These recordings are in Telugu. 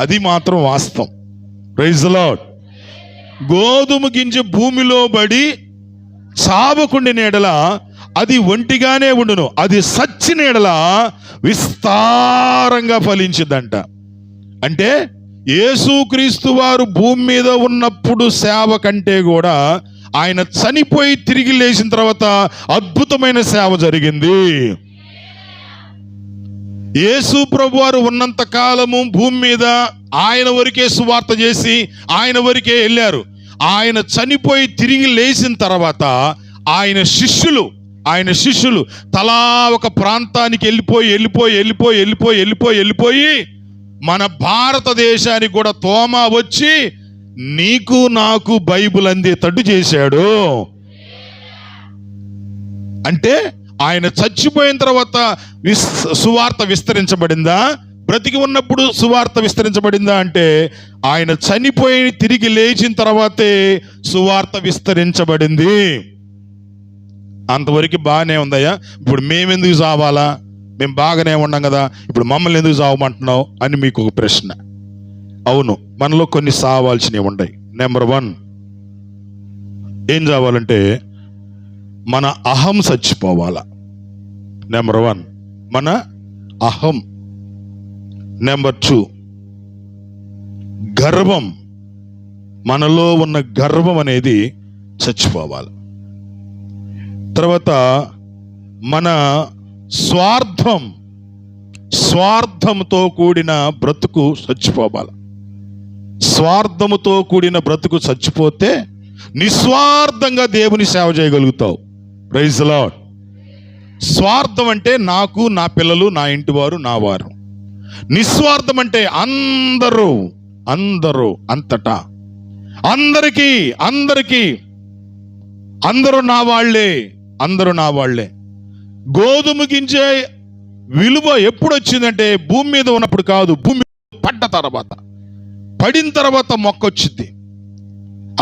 అది మాత్రం వాస్తవం. Praise the Lord. గోధుమ గింజ భూమిలో పడి చావకుండిన ఎడల అది ఒంటిగానే ఉండును, అది సచ్చిన ఎడల విస్తారంగా ఫలించిద్దంట. అంటే యేసుక్రీస్తు వారు భూమి మీద ఉన్నప్పుడు సేవ కంటే కూడా ఆయన చనిపోయి తిరిగి లేచిన తర్వాత అద్భుతమైన సేవ జరిగింది. యేసు ప్రభు వారు ఉన్నంత కాలము భూమి మీద ఆయన వరకే సువార్త చేసి ఆయన వరకే వెళ్ళారు. ఆయన చనిపోయి తిరిగి లేచిన తర్వాత ఆయన శిష్యులు తలా ఒక ప్రాంతానికి వెళ్ళిపోయి మన భారతదేశానికి కూడా తోమా వచ్చి నీకు నాకు బైబిల్ అందేటట్టు చేశాడు. అంటే ఆయన చచ్చిపోయిన తర్వాత సువార్త విస్తరించబడిందా, బ్రతికి ఉన్నప్పుడు సువార్త విస్తరించబడిందా అంటే ఆయన చనిపోయి తిరిగి లేచిన తర్వాతే సువార్త విస్తరించబడింది. అంతవరకు బాగానే ఉందయ్యా, ఇప్పుడు మేమెందుకు చావాలా, మేము బాగానే ఉన్నాం కదా, ఇప్పుడు మమ్మల్ని ఎందుకు చావమంటున్నావు అని మీకు ఒక ప్రశ్న. అవును, మనలో కొన్ని చావాల్సినవి ఉన్నాయి. నెంబర్ 1 ఏం చావాలంటే మన అహం చచ్చిపోవాలా. నెంబర్ 1 మన అహం. నెంబర్ 2 గర్వం, మనలో ఉన్న గర్వం అనేది చచ్చిపోవాలి. తర్వాత మన స్వార్థంతో కూడిన బ్రతుకు చచ్చిపోవాలి. స్వార్థముతో కూడిన బ్రతుకు చచ్చిపోతే నిస్వార్థంగా దేవుని సేవ చేయగలుగుతావు. Praise the lord. స్వార్థం అంటే నాకు, నా పిల్లలు, నా ఇంటి వారు, నా వారు. నిస్వార్థం అంటే అందరూ అంతటా అందరూ నా వాళ్ళే. గోధుమ గింజ విలువ ఎప్పుడు వచ్చిందంటే భూమి మీద ఉన్నప్పుడు కాదు, భూమి పడిన తర్వాత మొక్క వచ్చింది.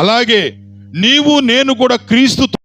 అలాగే నీవు నేను కూడా క్రీస్తు